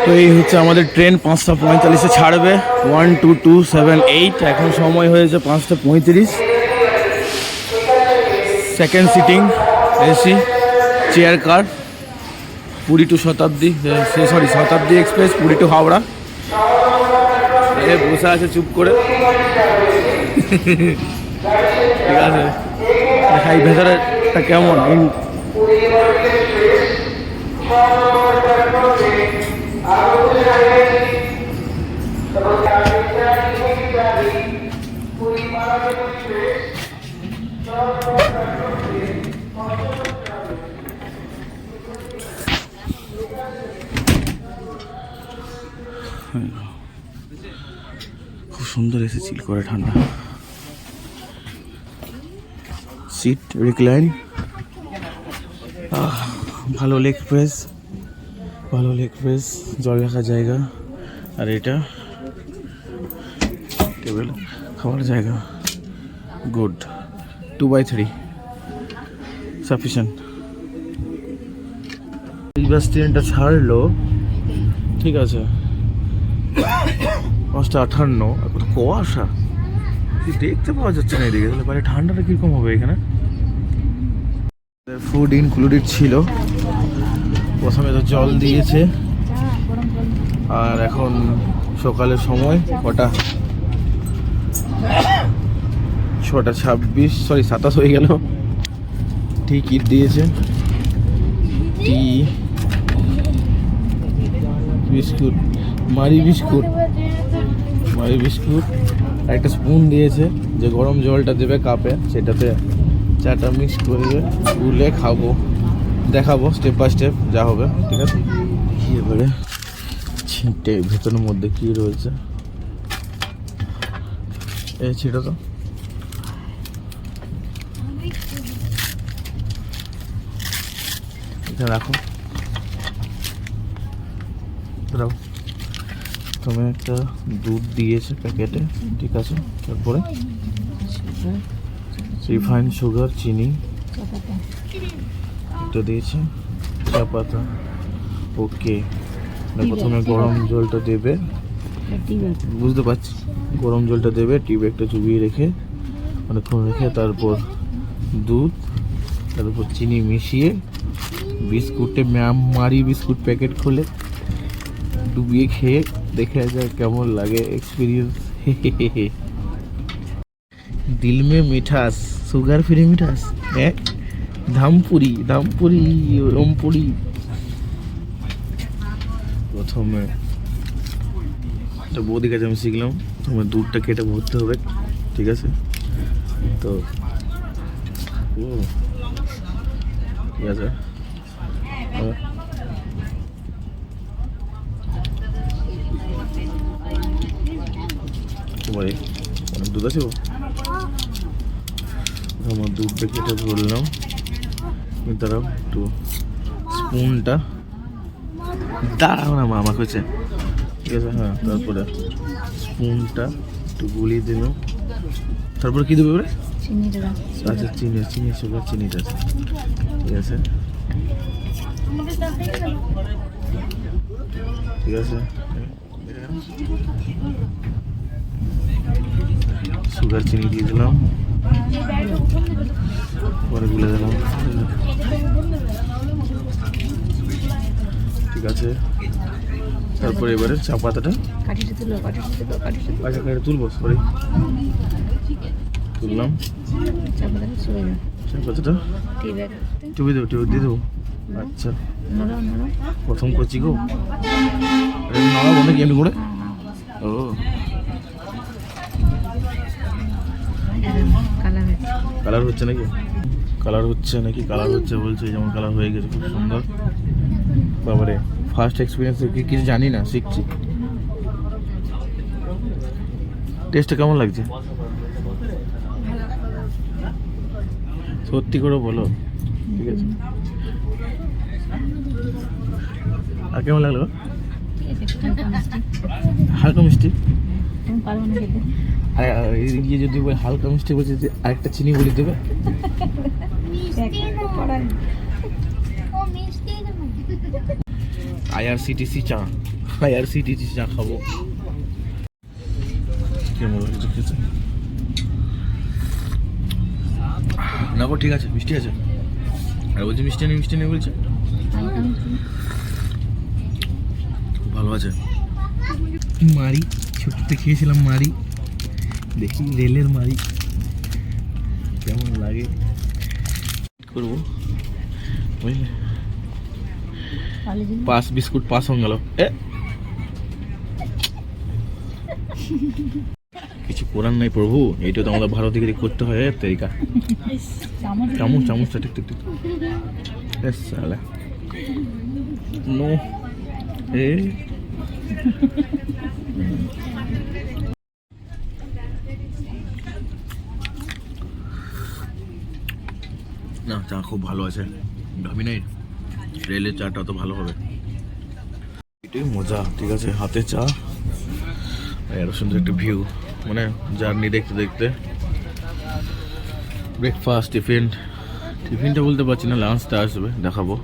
তো এই হচ্ছে আমাদের ট্রেন 5:45 ছাড়বে 12278। এখন সময় হয়েছে 5:35। Second sitting AC chair car Puri to Shatabdi, Shatabdi express Puri to Howrah. এ বসে আছে চুপ করে। ঠিক আছে, দেখাই ভেতরেটা কেমন। খুব সুন্দর এসে চিল করে ঠান্ডা। সিট রিক্লাইন, ভালো লেগ প্রেস, জল রাখার জায়গা। আর এটা টেবিল খাওয়ার জায়গা। Good, 2/3 sufficient. এই বাস ট্রেনটা ছাড়লো, ঠিক আছে, 5:58। এখন কুয়াশা, দেখতে পাওয়া যাচ্ছে না এদিকে। তাহলে বাইরে ঠান্ডাটা কীরকম হবে এখানে? ফুড ইনক্লুডেড ছিল। প্রথমে তো জল দিয়েছে। আর এখন সকালের সময় কটা? 6:26, 27 হয়ে গেল। টিকিট দিয়েছে, টি বিস্কুট, মারি বিস্কুট, আর একটা স্পুন দিয়েছে যে গরম জলটা দেবে কাপে, সেটাতে চাটা মিক্স করে গুলে খাবো। দেখাবো স্টেপ বাই স্টেপ যা হবে, ঠিক আছে। কি এবারে ছিটে ভেতরের মধ্যে কি রয়েছে? এই ছিটা তো এটা রাখো। প্রথমে একটা দুধ দিয়েছে প্যাকেটে, ঠিক আছে। তারপরে রিফাইন্ড সুগার, চিনি এটা দিয়েছে, চা পাতা। ওকে, প্রথমে গরম জলটা দেবে, বুঝতে পারছি। গরম জলটা দেবে, টি ব্যাগটা চুবিয়ে রেখে অনেকক্ষণ রেখে তারপর দুধ, তারপর চিনি মিশিয়ে বিস্কুটে মারি বিস্কুট প্যাকেট খুলে ডুবিয়ে খেয়ে দেখে যায় কেমন লাগে এক্সপিরিয়েন্স। দিল মে মিঠাস, সুগার ফ্রি মিঠাস। হ্যাঁ, ধামপুরি রমপুরি। প্রথমে একটা বৌদি কাছে আমি শিখলাম, প্রথমে দুধটা কেটে ভরতে হবে, ঠিক আছে। তো ঠিক আছে, অনেক দুধ আছে। আমার দুধটা কেটে ভরলাম, দাঁড়াও একটু স্পুনটা দাঁড়াও না, মামা হয়েছে, ঠিক আছে। হ্যাঁ, তারপরে স্পুনটা একটু গুলিয়ে দিলাম। তারপরে কি দেবে? আচ্ছা, চিনি সুগার, চিনিটা আছে, ঠিক আছে, ঠিক আছে। সুগার চিনি দিয়ে দিলাম, পরে গুলে দিলাম, ঠিক আছে। তারপরে এবারে চা পাতাটা তুলবো, সরি তুললাম। চা পাতাটা টুবি দিয়ে দেবো। আচ্ছা, প্রথম করছি গো, নড়াবো নাকি এমনি করে? ও, কালার হচ্ছে নাকি? কালার হচ্ছে বলছে, যেমন কালার হয়ে গেছে, খুব সুন্দর। বাবারে, ফার্স্ট এক্সপিরিয়েন্স, কিছু জানি না, শিখছি। টেস্টটা কেমন লাগছে সত্যি করে বলো, ঠিক আছে। আর কেমন লাগলো? হালকা মিষ্টি। ইয়ে যদি হালকা মিষ্টি বলছে, আরেকটা চিনি বলে দেবে। আইআরসিটিসি চা, আইআরসিটিসি চা খাবো। কেমন লাগছে খেতে? না গো ঠিক আছে, মিষ্টি আছে। আর বলছি মিষ্টি নেই বলছে। ভালো আছে। মারি ছোটতে খেয়েছিলাম মারি, দেখি রেলের মারি কেমন লাগে করবো বুঝলে। পাস বিস্কুট পাস হয়ে গেল। কিছু করার নাই প্রভু, এইটা তো আমাদের ভারত থেকে করতে হয় তরিকা। চামচটা ঠিক সালা নো এ না, চা খুব ভালো আছে। ভাবি নাই রেলের চাটা তো ভালো হবে, এটাই মজা। ঠিক আছে, হাতে চা, এত সুন্দর একটা ভিউ, মানে জার্নি দেখতে দেখতে ব্রেকফাস্ট টিফিনটা বলতে পারছি না, লাঞ্চটা আসবে দেখাবো।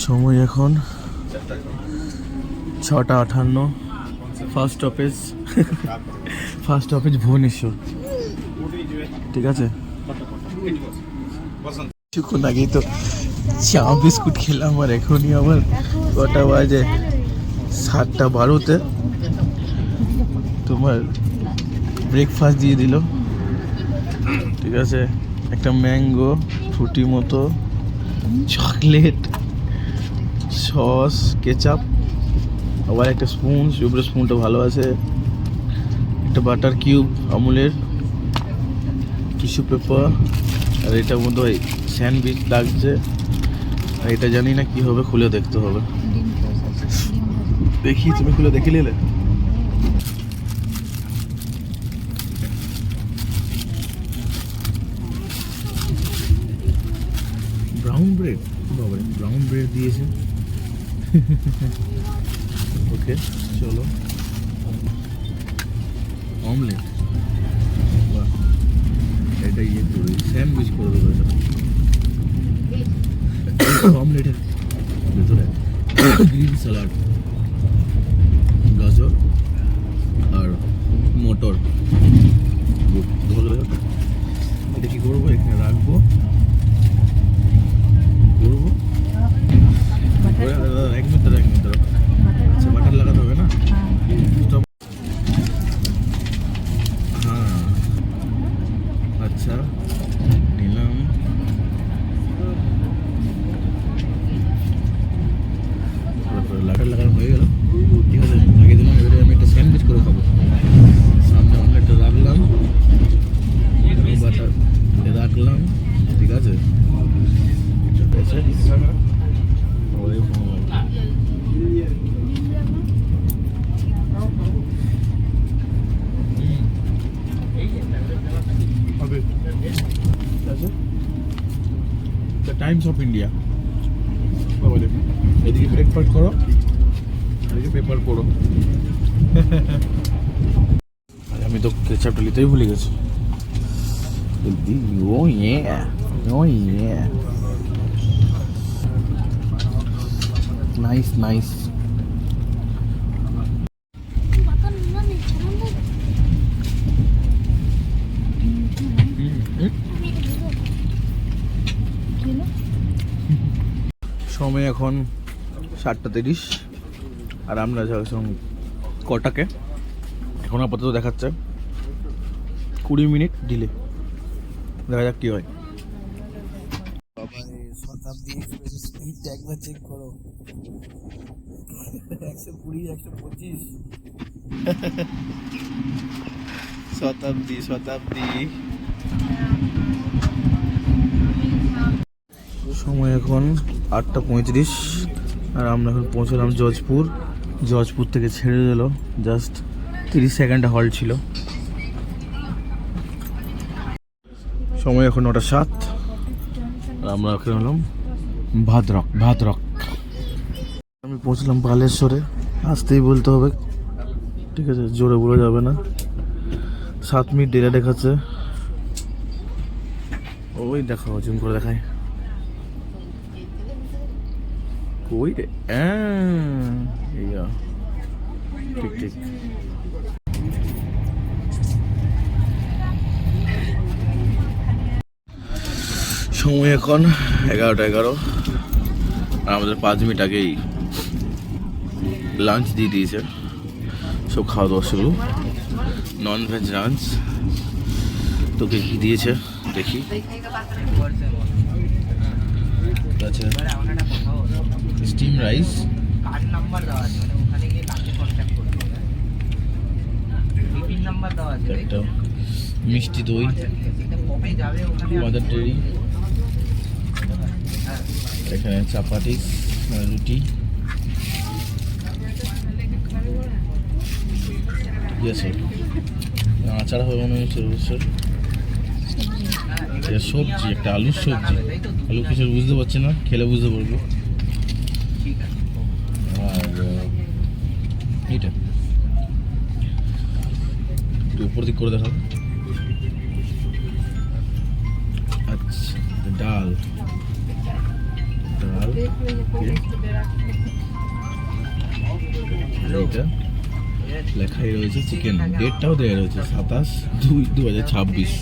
সময় এখন 6:58। First stoppage Bhubaneswar. ঠিক আছে, কিছুক্ষণ আগেই তো চা বিস্কুট খেলাম, আর এখনই আবার কটা বাজে 7:12 তোমার ব্রেকফাস্ট দিয়ে দিল। ঠিক আছে, একটা ম্যাঙ্গো ফ্রুটি মতো, চকলেট, সস, কেচাপ, আবার একটা স্পুনটা ভালো আছে, একটা বাটার কিউব আমুলের, টিস্যু পেপার, আর এটার মধ্যে ওই স্যান্ডউইচ লাগছে। আর এটা জানি না কি হবে, খুলে দেখতে হবে। দেখি, তুমি খুলে দেখে নিলে। ব্রাউন ব্রেড, বাবা ব্রাউন ব্রেড দিয়েছে। ওকে চলো, অমলেট, এটা করে স্যান্ডউইচ করে দেবো। এটা অমলেটের ভেতরে গ্রিন স্যালাড, গাজর আর মটর। এটা কি করবো, এখানে রাখবো, করবো। এক মিনিট আচ্ছা, বাটার লাগাতে হবে না? হ্যাঁ আচ্ছা, নিলাম। লাগানো হয়ে গেল। ঠিক আছে, লাগিয়ে দিলাম। এবারে আমি একটা স্যান্ডউইচ করে খাবো। সামনে অমলেটটা রাখলাম, বাটার রাখলাম। ঠিক আছে, টাইমস অফ ইন্ডিয়া। এদিকে ব্রেকফাস্ট করো, এদিকে পেপার পড়ো। আমি তো কেচাপটা নিতেই ভুলে গেছি। নাইস। সময় এখন 7:30, আর আমরা যাচ্ছি কটাকে। এখন আপাতত দেখাচ্ছে 20 মিনিট ডিলে, দেখা যাক কি হয়। শতাব্দী এক্সপ্রেসের স্পিডটা একবার চেক করো, 120, 125। শতাব্দী সময় এখন 8:35, আর আমরা এখন পৌঁছলাম জজপুর থেকে ছেড়ে দিল। জাস্ট 30 সেকেন্ড হল্ট ছিল। সময় এখন 9:07, আর আমরা এখন হলাম ভাদ্রক। আমি পৌঁছলাম বালেশ্বরে, আসতেই বলতে হবে। ঠিক আছে, জোরে বলা যাবে না। 7 মিনিট ডিলে দেখাচ্ছে। ওই দেখাও, জুম করে দেখায় কই রে? ঠিক ঠিক। সময় এখন 11:11 আর আমাদের 5 মিনিট আগেই লাঞ্চ দিয়ে দিয়েছে। সব খাওয়া দাওয়া শুরু, নন ভেজ লাঞ্চ। তোকে কি দিয়েছে দেখি। আচ্ছা, স্টিম রাইস, একটা মিষ্টি দই, মাদার ডেয়ারি, এখানে চাপাটি, রুটি, ঠিক আছে। আচার হবে মনে হচ্ছে অবশ্যই। সবজি, একটা আলুর সবজি, আলু কিছু বুঝতে পারছি না, খেলে বুঝতে পারবো। আর এটা উপর দিক করে দেখাবো। আচ্ছা, ডাল ডাল, এটা লেখাই রয়েছে চিকেন। ডেটটাও দেওয়া রয়েছে 27/2/2026।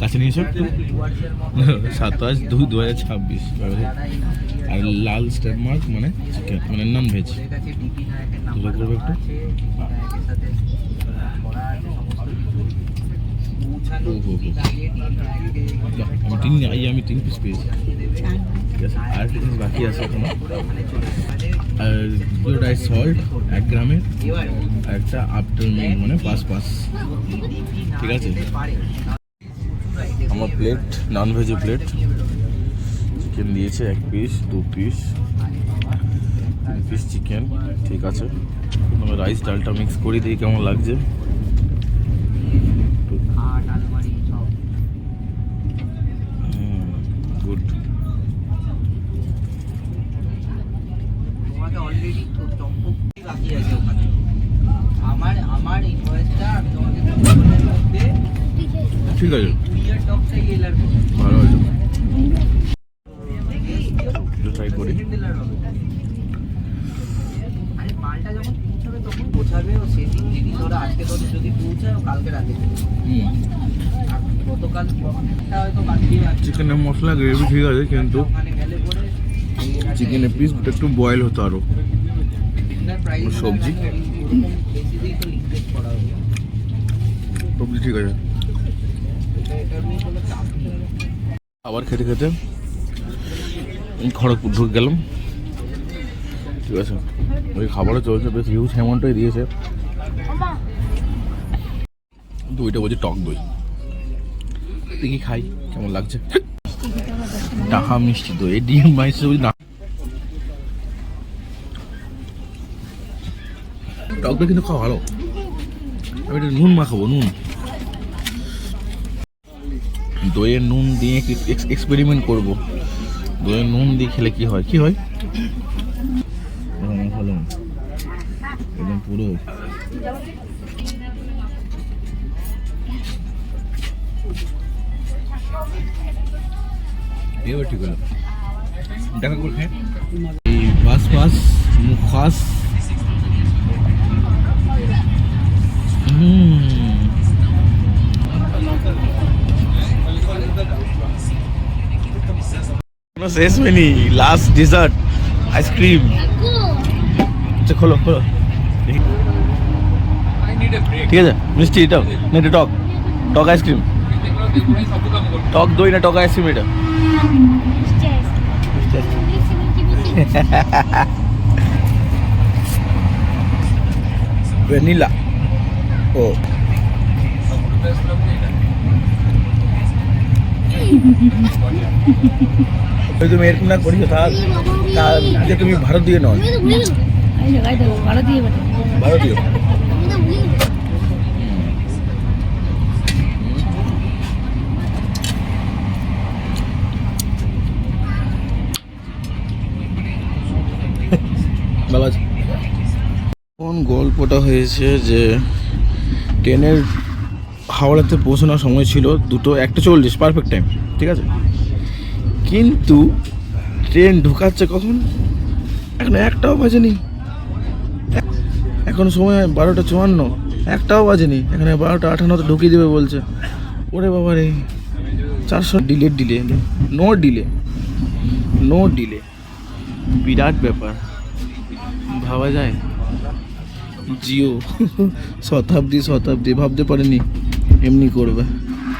কাছে নিয়েছো একটু? 27/2/2026। আর লাল স্টার মার্ক মানে চিকেন, মানে নন ভেজ। তুলে করবো একটু। আমি 3 পিস পেয়েছি। ঠিক আছে, আর একটা জিনিস বাকি আছে এখনো। আর পুরোটাই সল্ট 1 গ্রামের, আর একটা আফটার মিল মানে 5 ঠিক আছে। আমার প্লেট, নন ভেজের প্লেট। চিকেন দিয়েছে 1 পিস, 2 পিস, 3 পিস চিকেন। ঠিক আছে, আমি রাইস ডালটা মিক্স করে দিই, কেমন লাগছে। গুড। ঠিক আছে, ভালো আছে। ট্রাই করি। মালটা যখন পৌঁছাবে তখন পৌঁছাবে, ও সেদিন যদি ধরো আজকে ধরো যদি পৌঁছায় ও কালকে রাতে গতকাল হয়তো বাকি আছে। চিকেনের মশলা গ্রেভি ঠিক আছে, কিন্তু চিকেনের পিসগুলো একটু বয়েল হতো আরো। সবজি সবজি ঠিক আছে। আবার খেতে খেতে খড়গপুর ঢুকে গেলাম। ঠিক আছে, ওই খাবারও চলছে, বেশ হিউজ অ্যামাউন্টই দিয়েছে। কিন্তু ওইটা বলছে টক দই। দেখি খাই কেমন লাগছে। টাহা মিষ্টি দই, ডিম মাইসে না, টক দই কিন্তু খাওয়া ভালো। আমি এটা নুন মাখাবো, নুন দইয়ের নুন দিয়ে এক্সপেরিমেন্ট করবো। দইয়ের নুন দিয়ে খেলে কি হয়, ভালো একদম পুরো। এবার ঠিক হলো, দেখা করে এই বাস মুখাস। শেষ হয়নি, লাস্ট ডেজার্ট আইসক্রিম। আচ্ছা খোলো ঠিক আছে। মিষ্টি এটাও না, এটা টক আইসক্রিম, টক দই না টক আইসক্রিম? এটা ভ্যানিলা। ও তুমি এরকম না করিও, তাহলে তুমি ভারতীয় নয়, ভারতীয়। বাবা কোন গল্পটা হয়েছে যে ট্রেনের হাওড়াতে পৌঁছানোর সময় ছিল 1:40, পারফেক্ট টাইম, ঠিক আছে। কিন্তু ট্রেন ঢোকাচ্ছে কখন? এখন একটাও বাজেনি, এখন সময় 12:54, একটাও বাজেনি, এখানে 12:58 ঢুকিয়ে দেবে বলছে। ওরে বাবা রে, 400 ডিলে, নো ডিলে, বিরাট ব্যাপার, ভাবা যায়। জিও শতাব্দী ভাবতে পারেনি এমনি করবে।